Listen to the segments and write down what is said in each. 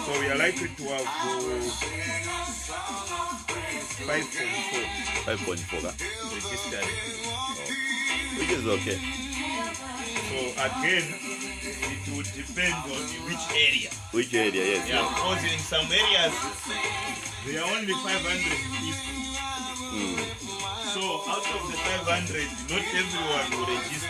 So we are likely to have 5.4 5.4, registered. which is okay. So again, it would depend on which area. Which area, yes. Yeah, because in some areas, there are only 500 people. So out of the 500, not everyone will register.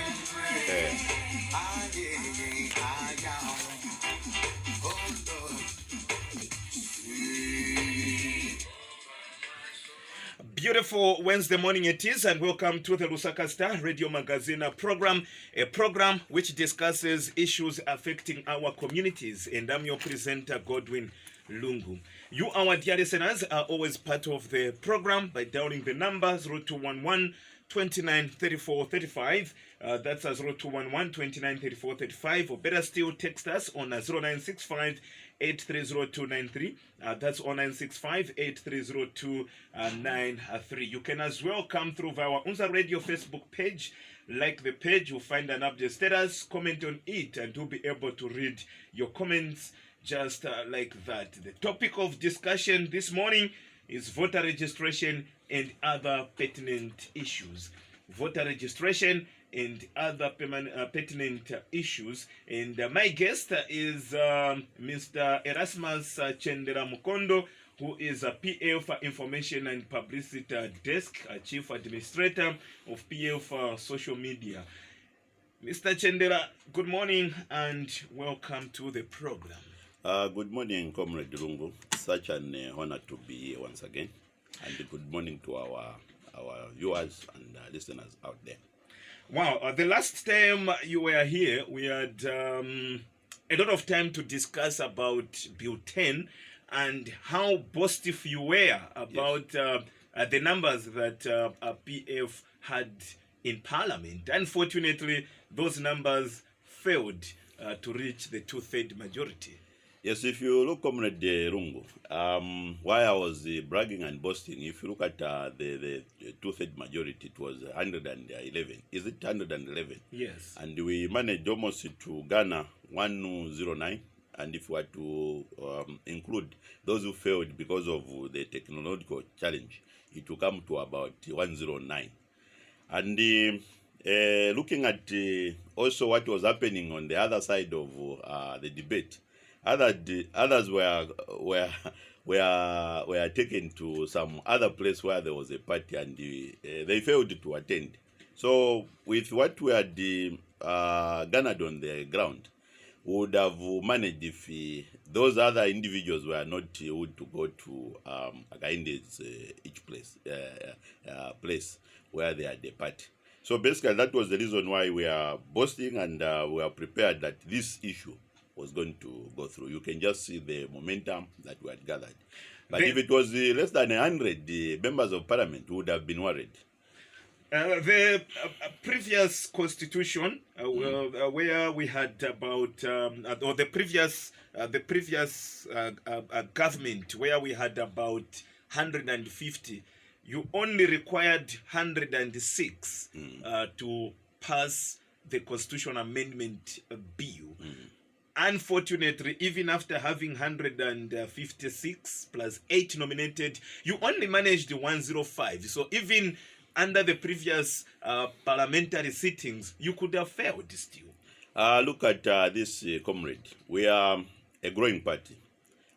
Beautiful Wednesday morning it is, and welcome to the Lusaka Star Radio Magazine program, a program which discusses issues affecting our communities. And I'm your presenter, Godwin Lungu. You, our dear listeners, are always part of the program by dialing the number 0211 29 34 35. That's 0211 29 34 35, or better still, text us on 0965 830293. That's 0965 830293. You can as well come through via our Unza Radio Facebook page. Like the page, you'll find an update status, comment on it, and you'll be able to read your comments just like that. The topic of discussion this morning is voter registration and other pertinent issues. Voter registration and other pertinent issues. And my guest is Mr. Erasmus Chendera Mukondo, who is a PA for Information and Publicity Desk, Chief Administrator of PA for Social Media. Mr. Chendera, good morning and welcome to the program. Good morning, Comrade Lungu. Such an honor to be here once again. And good morning to our viewers and listeners out there. Wow, the last time you were here, we had a lot of time to discuss about Bill 10 and how positive you were about the numbers that PF had in Parliament. Unfortunately, those numbers failed to reach the two-thirds majority. Yes, if you look, Comrade Rungu, why I was bragging and boasting, if you look at the two-thirds majority, it was 111. Is it 111? Yes. And we managed almost to Ghana 109. And if we were to include those who failed because of the technological challenge, it will come to about 109. And looking at also what was happening on the other side of the debate, others were taken to some other place where there was a party, and they failed to attend. So with what we had garnered on the ground, we would have managed if those other individuals were not able to go to Againde's each place where they had a party. So basically that was the reason why we are boasting, and we are prepared that this issue was going to go through. You can just see the momentum that we had gathered. But if it was less than 100, the members of parliament would have been worried. The previous constitution, where we had about, or the previous government, where we had about 150, you only required 106 to pass the constitutional amendment bill. Unfortunately, even after having 156 plus 8 nominated, you only managed 105. So even under the previous parliamentary sittings, you could have failed still. Look at this, comrade. We are a growing party.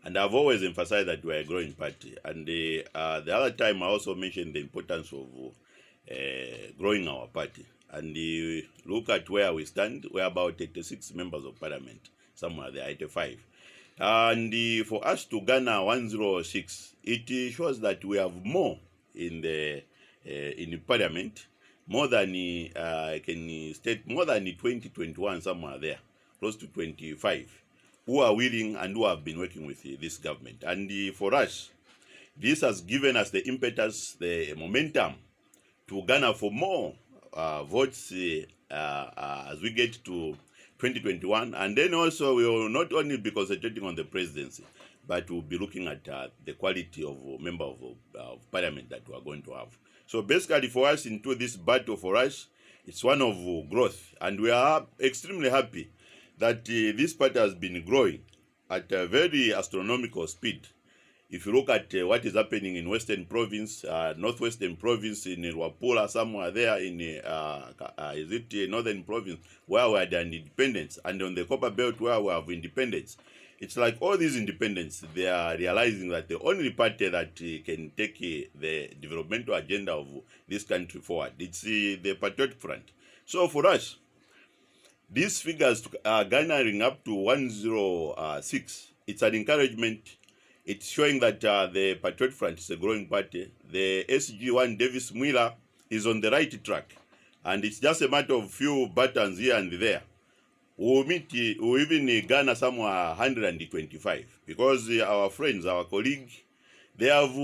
And I've always emphasized that we are a growing party. And the other time I also mentioned the importance of growing our party. And look at where we stand. We are about 86 members of parliament. Somewhere there, 85. And for us to garner 106, it shows that we have more in the parliament, more than I can state, more than 2021 somewhere there, close to 25, who are willing and who have been working with this government. And for us, this has given us the impetus, the momentum to garner for more votes as we get to 2021. And then also we will not only be concentrating on the presidency, but we'll be looking at the quality of member of parliament that we are going to have. So basically for us, into this battle for us, it's one of growth. And we are extremely happy that this party has been growing at a very astronomical speed. If you look at what is happening in Western Province, Northwestern Province, in Wapula, somewhere there in is it Northern Province, where we had an independence, and on the Copper Belt where we have independence, it's like all these independents, they are realizing that the only party that can take the developmental agenda of this country forward, it's the Patriotic Front. So for us, these figures are garnering up to 106. It's an encouragement. It's showing that the Patriot Front is a growing party. The SG1 Davis Mwila is on the right track. And it's just a matter of few buttons here and there. We'll even garner somewhere 125. Because our friends, our colleagues, they have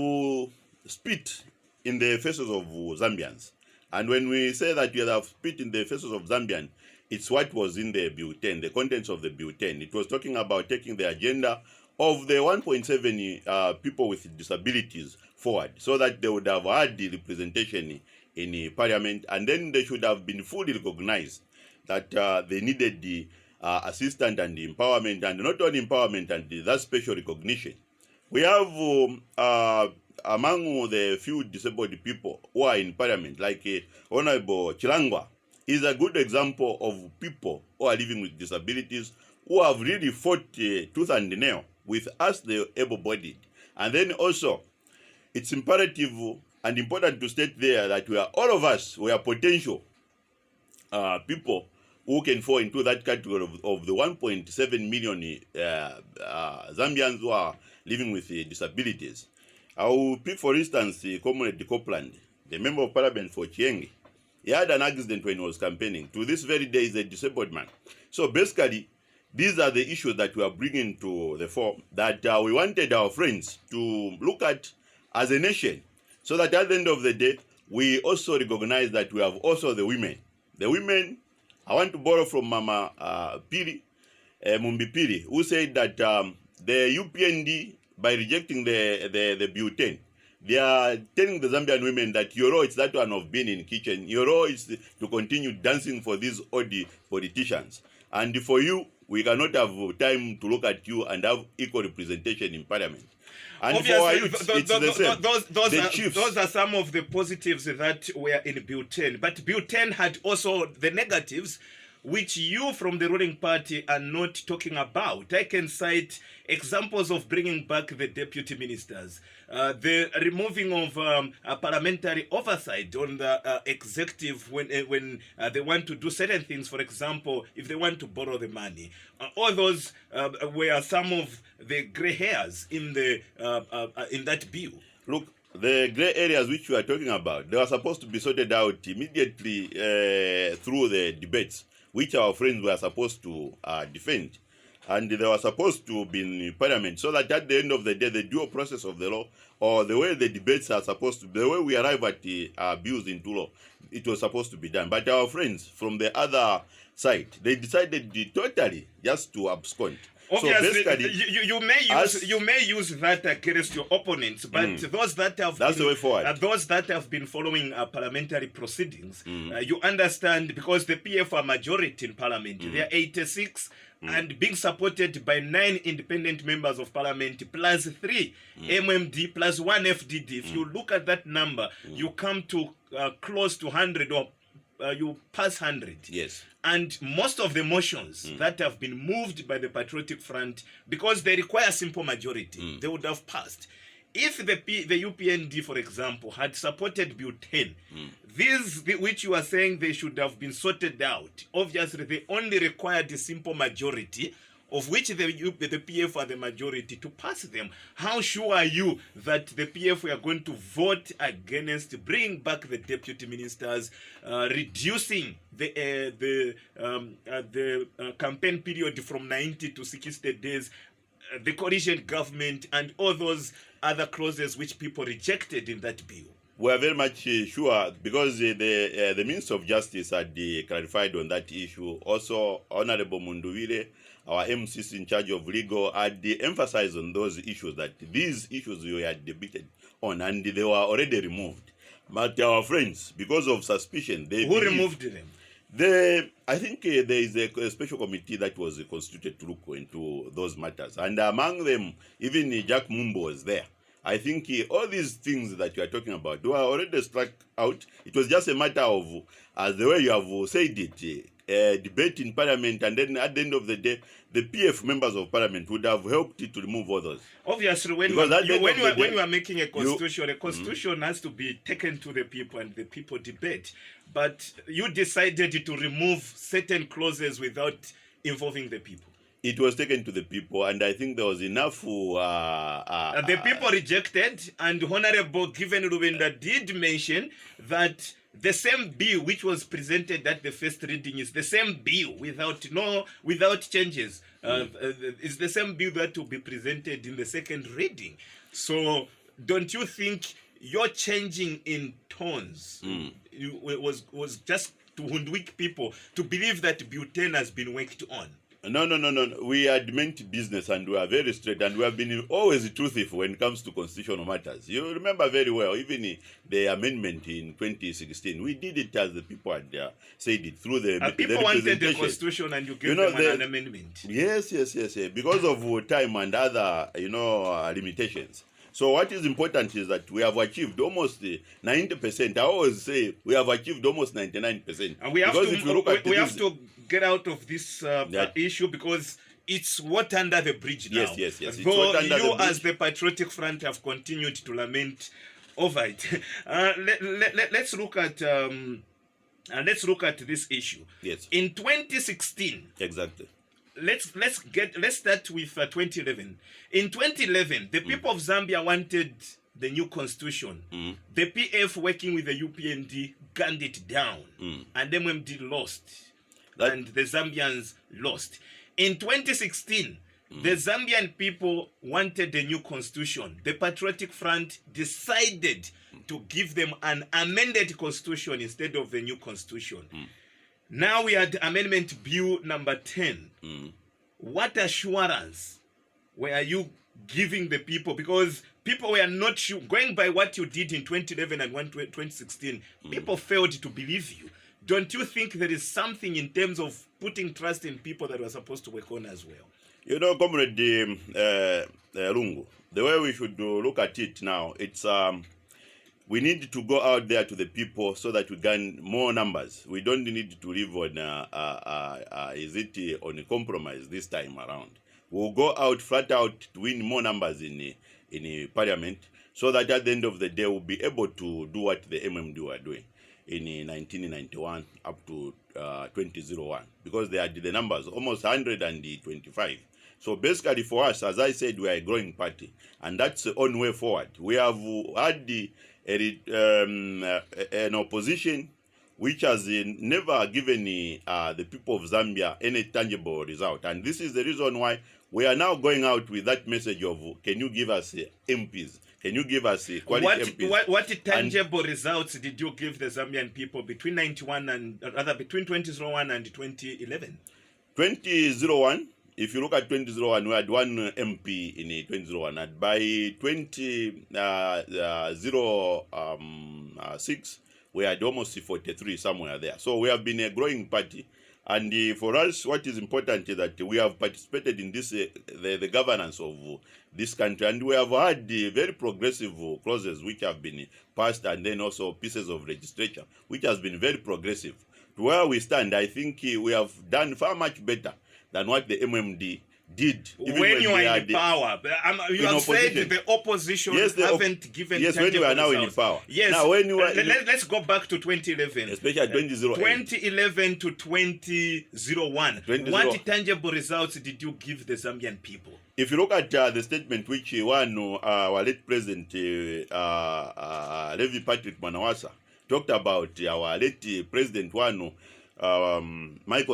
spit in the faces of Zambians. And when we say that we have spit in the faces of Zambians, it's what was in the bulletin, the contents of the bulletin. It was talking about taking the agenda of the 1.7 people with disabilities forward, so that they would have had the representation in parliament, and then they should have been fully recognized that they needed the assistance and the empowerment, and not only empowerment and that special recognition. We have among the few disabled people who are in parliament, like Honorable Chilangwa, is a good example of people who are living with disabilities who have really fought tooth and nail with us, the able-bodied. And then also, it's imperative and important to state there that we are, all of us, we are potential people who can fall into that category of the 1.7 million Zambians who are living with disabilities. I will pick, for instance, Comrade Copeland, the Member of Parliament for Chienge. He had an accident when he was campaigning. To this very day, he's a disabled man. So basically, these are the issues that we are bringing to the fore that we wanted our friends to look at as a nation, so that at the end of the day, we also recognize that we have also the women. The women, I want to borrow from Mama Piri, Mumbi Piri, who said that the UPND, by rejecting the bulletin, they are telling the Zambian women that your role is that one of being in kitchen. Your role is to continue dancing for these odd politicians. And for you, we cannot have time to look at you and have equal representation in parliament. And obviously, for our youth, it's the same. Those are some of the positives that were in bulletin. But bulletin had also the negatives, which you from the ruling party are not talking about. I can cite examples of bringing back the deputy ministers, the removing of parliamentary oversight on the executive when they want to do certain things. For example, if they want to borrow the money, all those were some of the grey hairs in the in that bill. Look, the grey areas which you are talking about, they were supposed to be sorted out immediately through the debates, which our friends were supposed to defend. And they were supposed to be in parliament, so that at the end of the day, the due process of the law, or the way the debates are supposed to be, the way we arrive at the bills into law, it was supposed to be done. But our friends from the other side, they decided totally just to abscond. Obviously, so you may use that against your opponents, but those that have the way forward. Those that have been following parliamentary proceedings, you understand, because the PF are majority in parliament. They are 86 and being supported by 9 independent members of parliament plus 3 MMD plus 1 FDD. If you look at that number, you come to close to 100 or you pass 100. Yes. And most of the motions that have been moved by the Patriotic Front, because they require simple majority, they would have passed. If the UPND, for example, had supported Bill 10, these which you are saying they should have been sorted out, obviously they only required a simple majority, of which the PF are the majority, to pass them. How sure are you that the PF are going to vote against bringing back the deputy ministers, reducing the campaign period from 90 to 60 days, the coalition government, and all those other clauses which people rejected in that bill? We are very much sure, because the Minister of Justice had clarified on that issue. Also, Honorable Munduvile, our MCC in charge of legal, had emphasized on those issues, that these issues we had debated on, and they were already removed. But our friends, because of suspicion, Who removed them? I think there is a special committee that was constituted to look into those matters, and among them, even Jack Mumbo was there. I think all these things that you are talking about were already struck out. It was just a matter of, the way you have said it, debate in Parliament, and then at the end of the day, the PF members of Parliament would have helped it to remove others. Obviously, when you are making a constitution has to be taken to the people and the people debate. But you decided to remove certain clauses without involving the people. It was taken to the people, and I think there was enough. The people rejected, and Honorable Given Rubenda did mention that the same bill which was presented at the first reading is the same bill without changes. It's the same bill that will be presented in the second reading. So don't you think your changing in tones was just to hoodwink people to believe that Bill 10 has been worked on? No. We had meant business, and we are very straight, and we have been always truthful when it comes to constitutional matters. You remember very well, even the amendment in 2016, we did it as the people had said it through the people wanted the constitution, and you gave them an amendment. Yes. Because of time and other limitations. So what is important is that we have achieved almost 90%. I always say we have achieved almost 99%. And we have to get out of this issue, because it's water under the bridge now. Yes. Though you as the Patriotic Front have continued to lament over it. Let's look at this issue. Yes. In 2016. Exactly. Let's start with 2011. In 2011, the people of Zambia wanted the new constitution. The PF, working with the UPND, gunned it down, and MMD lost, and the Zambians lost. In 2016, the Zambian people wanted a new constitution. The Patriotic Front decided to give them an amended constitution instead of the new constitution. Now we had Amendment Bill number 10. What assurance were you giving the people? Because people were not sure. Going by what you did in 2011 and 2016, people failed to believe you. Don't you think there is something in terms of putting trust in people that were supposed to work on as well? Comrade Lungu, the way we should look at it now, it's we need to go out there to the people so that we gain more numbers. We don't need to live on on a compromise this time around. We'll go out flat out to win more numbers in Parliament, so that at the end of the day we'll be able to do what the MMD were doing in 1991 up to 2001, because they had the numbers almost 125. So basically for us, as I said, we are a growing party, and that's the only way forward. We have had an opposition which has never given the people of Zambia any tangible result. And this is the reason why we are now going out with that message of, can you give us MPs? Can you give us quality MPs? What tangible results did you give the Zambian people between 2001 and 2011? 2001, if you look at 2001, we had one MP in 2001, and by 2006, we had almost 43 somewhere there. So we have been a growing party, and for us, what is important is that we have participated in this the governance of this country, and we have had very progressive clauses which have been passed, and then also pieces of legislation which has been very progressive. To where we stand, I think we have done far much better than what the MMD did. When you are in power, you have said the opposition haven't given. Yes, when you are now in power. Yes. Now, when you are, let's go back to 2011. Especially 2011 to 2001. What tangible results did you give the Zambian people? If you look at the statement which our late President Levi Patrick Manawasa talked about, our late President Michael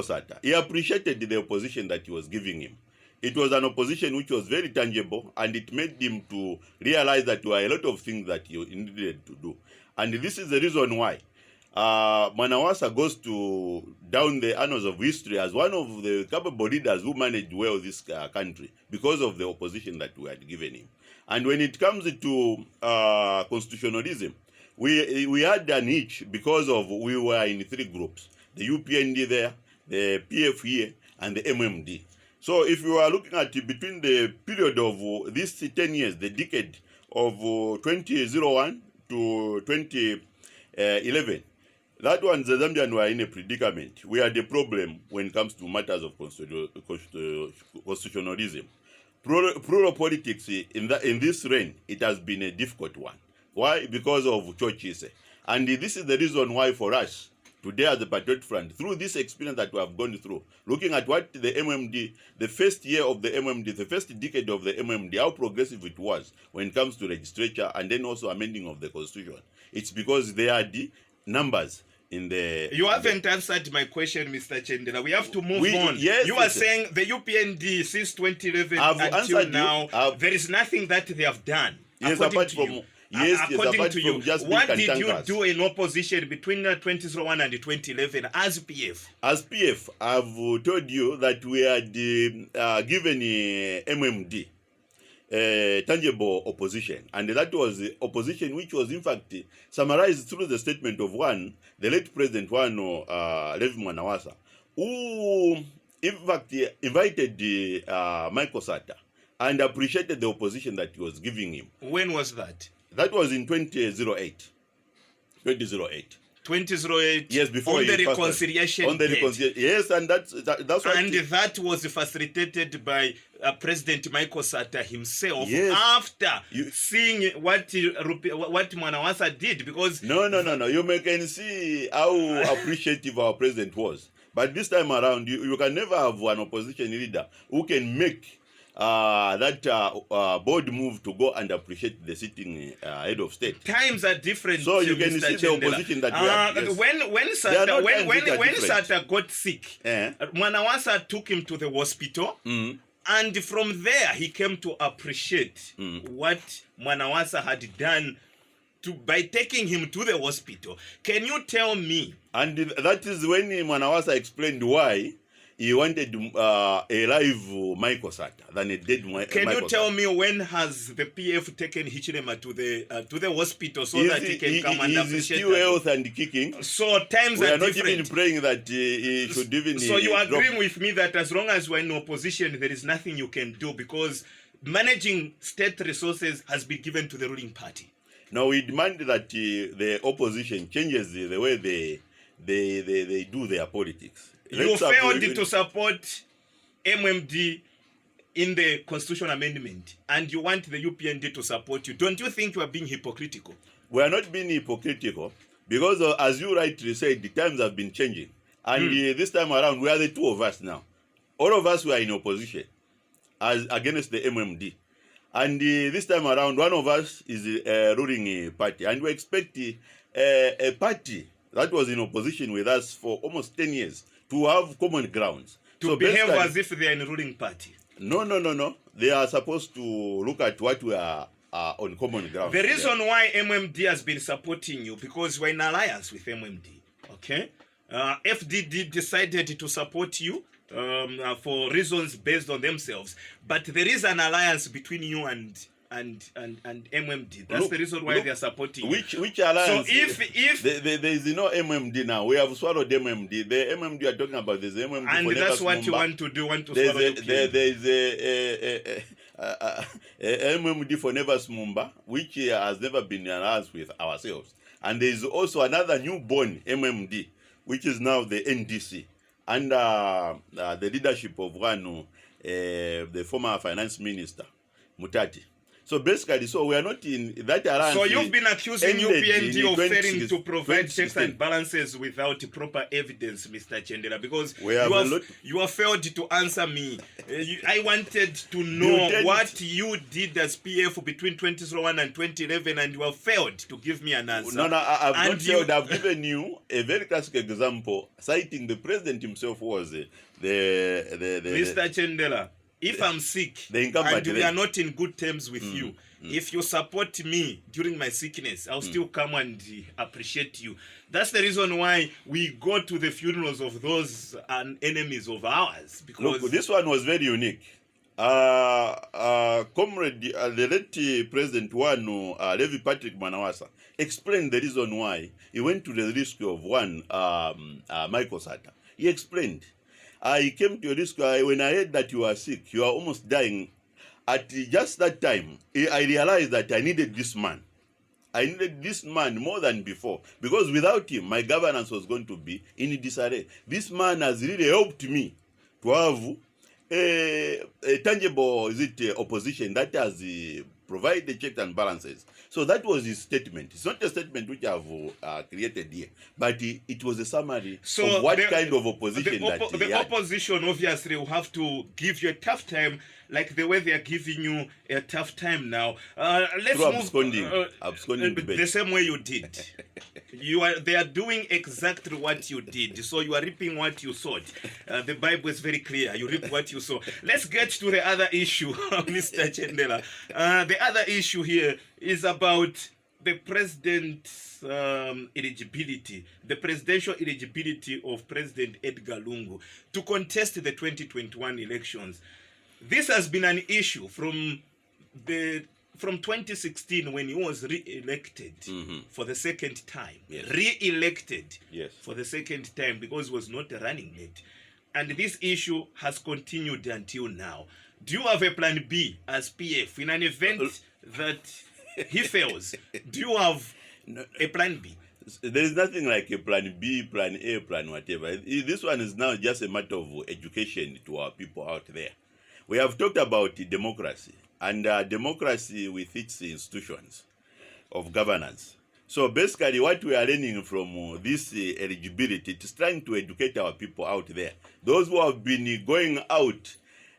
Sata, he appreciated the opposition that he was giving him. It was an opposition which was very tangible, and it made him to realize that there were a lot of things that he needed to do. And this is the reason why Manawasa goes down the annals of history as one of the capable leaders who managed well this country, because of the opposition that we had given him. And when it comes to constitutionalism, we had an itch because of we were in three groups. the UPND there, the PF here, and the MMD. So if you are looking at between the period of these 10 years, the decade of 2001 to 2011, that one, the Zambians were in a predicament. We had a problem when it comes to matters of constitutionalism. Plural politics in this reign, it has been a difficult one. Why? Because of churches. And this is the reason why for us, today as the Patriot Front, through this experience that we have gone through, looking at what the MMD, the first year of the MMD, the first decade of the MMD, how progressive it was when it comes to legislature and then also amending of the constitution. It's because they are the numbers in the... You haven't answered my question, Mr. Chendela. We have to move on. Yes, you are saying the UPND since 2011 until now, there is nothing that they have done. Yes, apart from... You. According to you, what did you do in opposition between 2001 and 2011 as PF? As PF, I've told you that we had given MMD tangible opposition, and that was opposition which was in fact summarized through the statement of the late President Levi Mwanawasa, who in fact invited Michael Sata and appreciated the opposition that he was giving him. When was that? That was in 2008. 2008. 2008. Yes, before on the reconciliation. On the reconciliation. Yes, and that's what. And that was facilitated by President Michael Sata himself. Yes. After seeing what Mwanawasa did, because no. You can see how appreciative our president was. But this time around, you can never have an opposition leader who can make that bold move to go and appreciate the sitting head of state. Times are different. So you can see the opposition that we have. Yes. When Sata got sick, Mwanawasa took him to the hospital, and from there he came to appreciate what Mwanawasa had done by taking him to the hospital. Can you tell me? And that is when Mwanawasa explained why he wanted a live Michael Sata than a dead Michael Sata. Can you tell me when has the PF taken Hichilema to the hospital so that he can come and appreciate? He's still health and kicking. So times are different. We are not even praying that he should even. So you are agreeing with me that as long as we're in opposition, there is nothing you can do because managing state resources has been given to the ruling party. Now we demand that the opposition changes the way they do their politics. You failed to support MMD in the constitutional amendment, and you want the UPND to support you. Don't you think you are being hypocritical? We are not being hypocritical because, as you rightly said, the times have been changing. And this time around, we are the two of us now. All of us were in opposition as against the MMD. And this time around, one of us is ruling a party. And we expect a party that was in opposition with us for almost 10 years to have common grounds. To behave as if they are in a ruling party. No. They are supposed to look at what we are on common ground. The reason why MMD has been supporting you, because we're in alliance with MMD, okay? FDD decided to support you for reasons based on themselves. But there is an alliance between you and MMD. That's the reason why they are supporting you. Which alliance? So if there is no MMD now, we have swallowed MMD. The MMD you are talking about, there's MMD. And that's what you want to do. Want to swallow there is a MMD for Nevers Mumba, which has never been announced with ourselves. And there is also another newborn MMD, which is now the NDC, under the leadership of the former finance minister, Mutati. So basically, we are not in that alliance. So you've been accusing UPND of failing to provide checks and balances without proper evidence, Mr. Chendela, because you have failed to answer me. I wanted to know what you did as PF between 2001 and 2011, and you have failed to give me an answer. No, I've not failed. I've given you a very classic example, citing the president himself was Mr. Chendela. If I'm sick and we are not in good terms with you, if you support me during my sickness, I'll still come and appreciate you. That's the reason why we go to the funerals of those enemies of ours. Because look, this one was very unique. Comrade, the late President one, Levi Patrick Manawasa, explained the reason why he went to the rescue of one Michael Sata. He explained. He came to your rescue when I heard that you were sick, you are almost dying. At just that time, I realized that I needed this man. I needed this man more than before, because without him, my governance was going to be in disarray. This man has really helped me to have a tangible opposition that has provided checks and balances. So that was his statement. It's not a statement which I've created here, but it was a summary of what kind of opposition the opposition obviously will have to give you a tough time, like the way they are giving you a tough time now. Let's move absconding the same way you did. They are doing exactly what you did, so you are reaping what you sowed. The Bible is very clear. You reap what you sow. Let's get to the other issue, Mr. Chendela. The other issue here is about the president's eligibility, the presidential eligibility of President Edgar Lungu to contest the 2021 elections. This has been an issue from 2016 when he was re-elected for the second time. Yes. Re-elected Yes. for the second time because he was not running mate. And this issue has continued until now. Do you have a plan B as PF in an event that he fails? Do you have a plan B? There is nothing like a plan B, plan A, plan whatever. This one is now just a matter of education to our people out there. We have talked about democracy and democracy with its institutions of governance. So basically what we are learning from this eligibility, it is trying to educate our people out there. Those who have been going out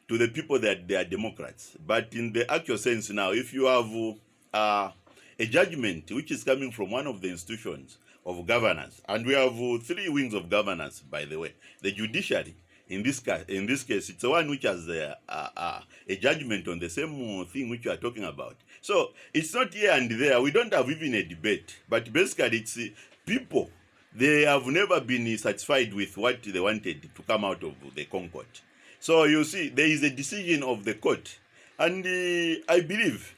to the people that they are Democrats. But in the actual sense now, if you have a judgment which is coming from one of the institutions of governance, and we have three wings of governance, by the way, the judiciary, in this case, it's the one which has a judgment on the same thing which you are talking about. So it's not here and there. We don't have even a debate. But basically, it's people. They have never been satisfied with what they wanted to come out of the Concord. So you see, there is a decision of the court. And I believe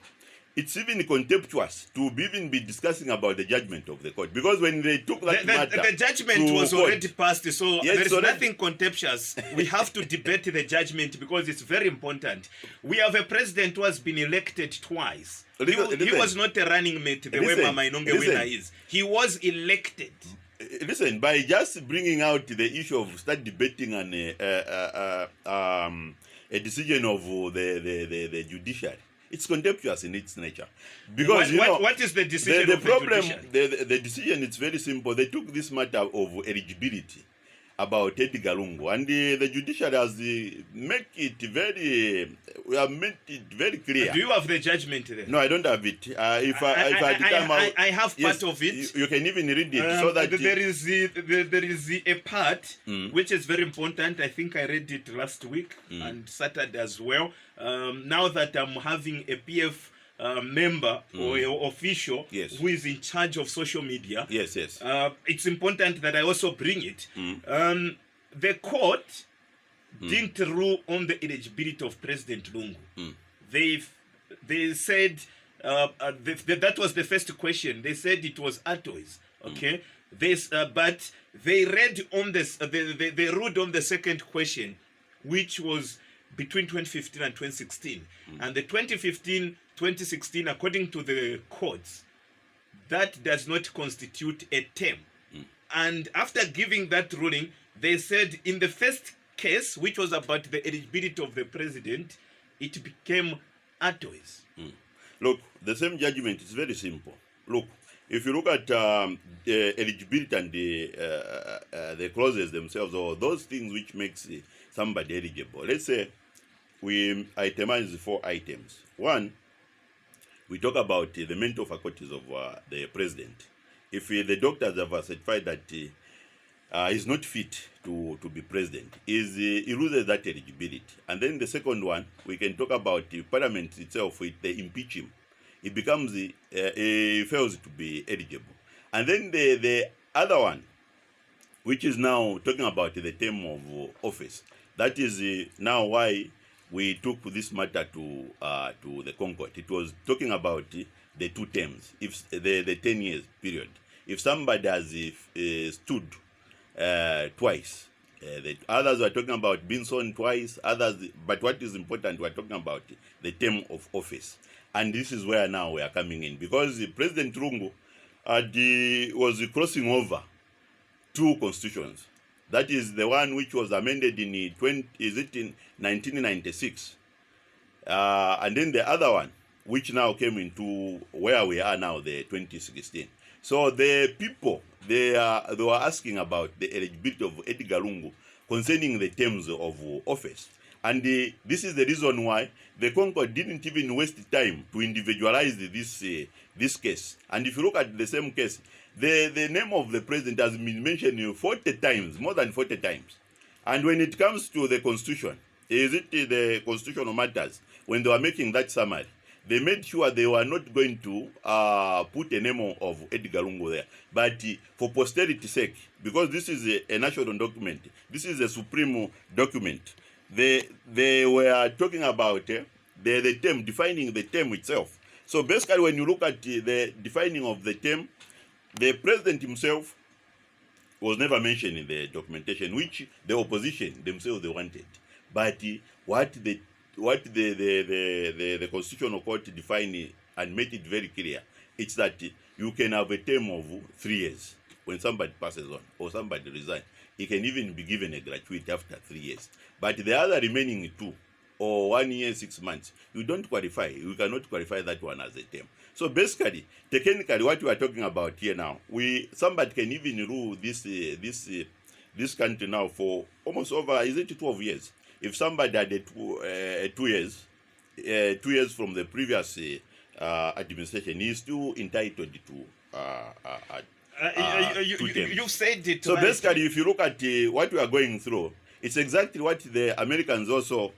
it's even contemptuous to even be discussing about the judgment of the court, because when they took that matter, the judgment was already passed, so yes, there is nothing contemptuous. We have to debate the judgment because it's very important. We have a president who has been elected twice. He was not a running mate the way Mama Inonge winner is. He was elected. Listen, by just bringing out the issue of start debating a decision of the judiciary, it's contemptuous in its nature. Because what is the decision the of problem, the the decision is very simple. They took this matter of eligibility about Edgar Lungu, and the judiciary has made it very clear. Do you have the judgment there? No, I don't have it. If I have part of it. You can even read it so that there is a part which is very important. I think I read it last week and Saturday as well. Now that I'm having a PF member or official who is in charge of social media, it's important that I also bring it. The court didn't rule on the eligibility of President Lungu. They said that was the first question. They said it was Atois. Okay. But they read on this. They ruled on the second question, which was between 2015 and 2016, and the 2015-2016, according to the courts, that does not constitute a term. And after giving that ruling, they said in the first case, which was about the eligibility of the president, it became Atois. Look, the same judgment is very simple. Look, if you look at eligibility and the clauses themselves, or those things which makes somebody eligible, let's say we itemize 4 items. One, we talk about the mental faculties of the president. If the doctors have certified that he's not fit to be president, he loses that eligibility. And then the second one, we can talk about the parliament itself. With the impeach him, he becomes he fails to be eligible. And then the other one, which is now talking about the term of office, that is now why we took this matter to the Concord, it was talking about the 2 terms, if the 10 years period. If somebody has stood twice, the others were talking about being sworn twice, others, but what is important, we're talking about the term of office. And this is where now we are coming in, because President Lungu was crossing over 2 constitutions. That is the one which was amended in 1996, and then the other one, which now came into where we are now, the 2016. So the people, they were asking about the eligibility of Edgar Lungu concerning the terms of office. And this is the reason why the Concord didn't even waste time to individualize this case. And if you look at the same case, the name of the president has been mentioned 40 times, more than 40 times. And when it comes to the constitution, is it the constitutional matters, when they were making that summary, they made sure they were not going to put a name of Edgar Lungu there. But for posterity's sake, because this is a national document, this is a supreme document, they were talking about the term, defining the term itself. So basically, when you look at the defining of the term, the president himself was never mentioned in the documentation, which the opposition themselves they wanted. But what the Constitutional Court defined and made it very clear, it's that you can have a term of 3 years when somebody passes on or somebody resigns. He can even be given a gratuity after 3 years. But the other remaining 2 or 1 year, 6 months, you don't qualify. You cannot qualify that one as a term. So basically, technically, what we are talking about here now, somebody can even rule this country now for almost over, is it 12 years? If somebody had 2 years, 2 years from the previous administration, he is still entitled to you said it. So right. basically, if you look at what we are going through, it's exactly what the Americans also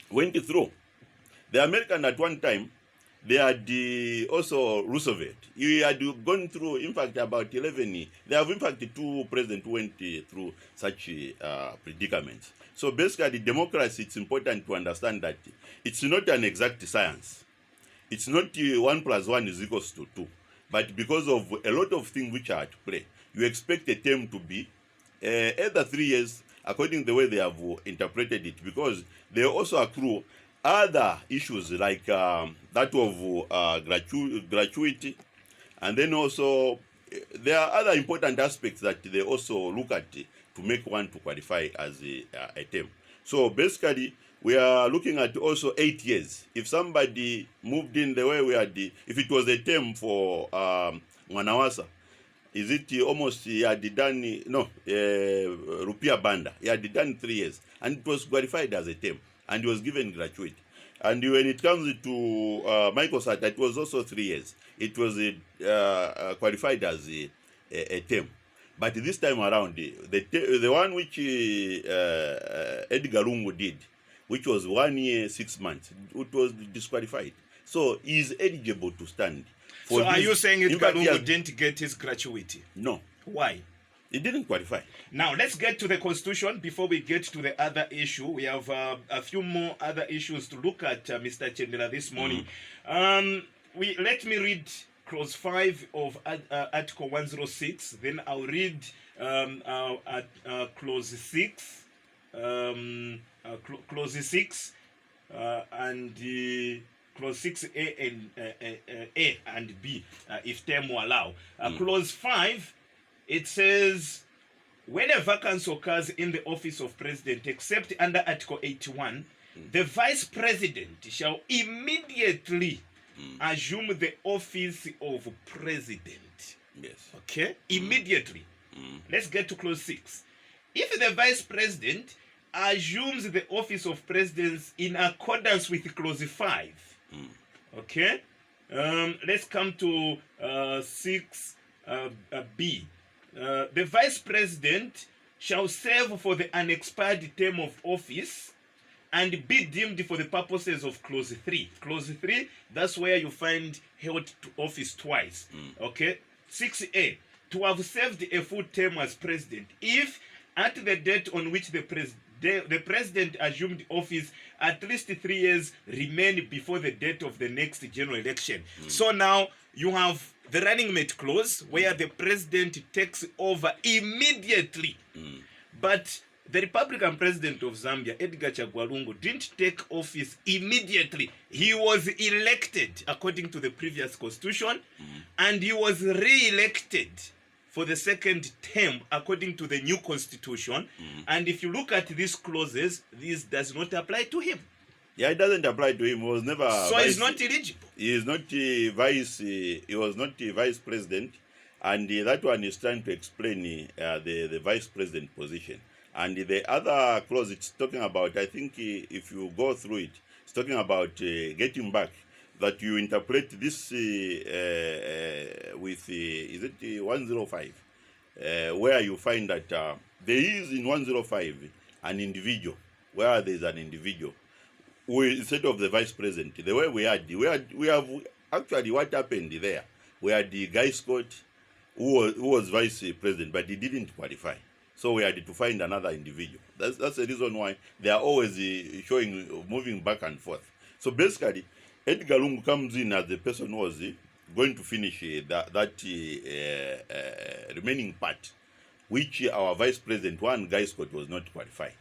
went through. The American at one time, they had also Roosevelt. He had gone through, in fact, about 11. They have, in fact, 2 presidents who went through such predicaments. So basically, democracy, it's important to understand that it's not an exact science. It's not 1 + 1 is equals to 2. But because of a lot of things which are at play, you expect a term to be either 3 years, according to the way they have interpreted it, because they also accrue other issues like that of gratuity, and then also there are other important aspects that they also look at to make one to qualify as a term. So basically, we are looking at also 8 years. If somebody moved in the way we had, if it was a term for Mwanawasa, is it almost he had done, Rupia Banda, he had done 3 years, and it was qualified as a term, and he was given gratuity. And when it comes to Michael Sata, it was also 3 years. It was qualified as a term. But this time around, the one which Edgar Lungu did, which was 1 year, 6 months, it was disqualified. So he is eligible to stand. So are you saying Edgar Lungu didn't get his gratuity? No. Why? He didn't qualify. Now, let's get to the Constitution before we get to the other issue. We have a few more other issues to look at, Mr. Chendela, this morning. Let me read Clause 5 of Article 106. Then I'll read Clause 6. Clause 6 and Clause 6A and B, if term will allow. Clause 5, it says, when a vacancy occurs in the office of president, except under Article 81, the vice president shall immediately assume the office of president. Yes. Okay? Immediately. Let's get to Clause 6. If the vice president assumes the office of president in accordance with Clause 5, okay? Let's come to 6B. The vice president shall serve for the unexpired term of office and be deemed for the purposes of Clause 3. Clause 3, that's where you find held to office twice. Okay? 6A, to have served a full term as president, if at the date on which the the president assumed office, at least 3 years remain before the date of the next general election. So now you have the running mate clause where the president takes over immediately. But the Republican president of Zambia, Edgar Chagwa Lungu, didn't take office immediately. He was elected according to the previous constitution, and he was re-elected for the second term according to the new constitution. And if you look at these clauses, this does not apply to him. Yeah, it doesn't apply to him. He was never. So he's not eligible. He is not vice. He was not vice president, and that one is trying to explain the vice president position. And the other clause it's talking about, I think if you go through it, it's talking about getting back, that you interpret this with, is it 105, where you find that there is in 105 an individual, where there is an individual, who, instead of the vice president, the way we have actually what happened there, we had the Guy Scott, who was vice president, but he didn't qualify. So we had to find another individual. That's the reason why they are always moving back and forth. So basically, Edgar Lungu comes in as the person who was going to finish that remaining part, which our vice president, one Guy Scott, was not qualified.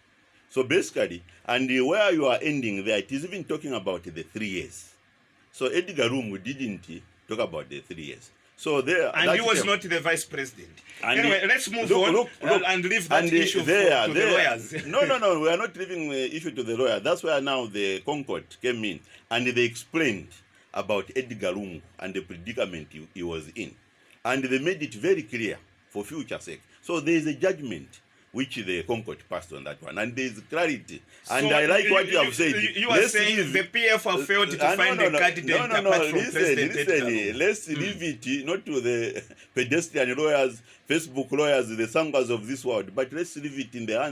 So basically, and where you are ending there, it is even talking about the 3 years. So Edgar Lungu didn't talk about the 3 years. So there, and he was not the vice president. And anyway, let's move on and leave that issue to the lawyers. No, we are not leaving the issue to the lawyer. That's where now the Concord came in, and they explained about Edgar Lungu and the predicament he was in. And they made it very clear for future sake. So there is a judgment which the Concord passed on that one, and there is clarity. And so I like what you have said. You are saying the PF have failed to find a candidate apart from President Edgar Lungu. Let's leave it not to the pedestrian lawyers, Facebook lawyers, the sangers of this world, but let's leave it in the hands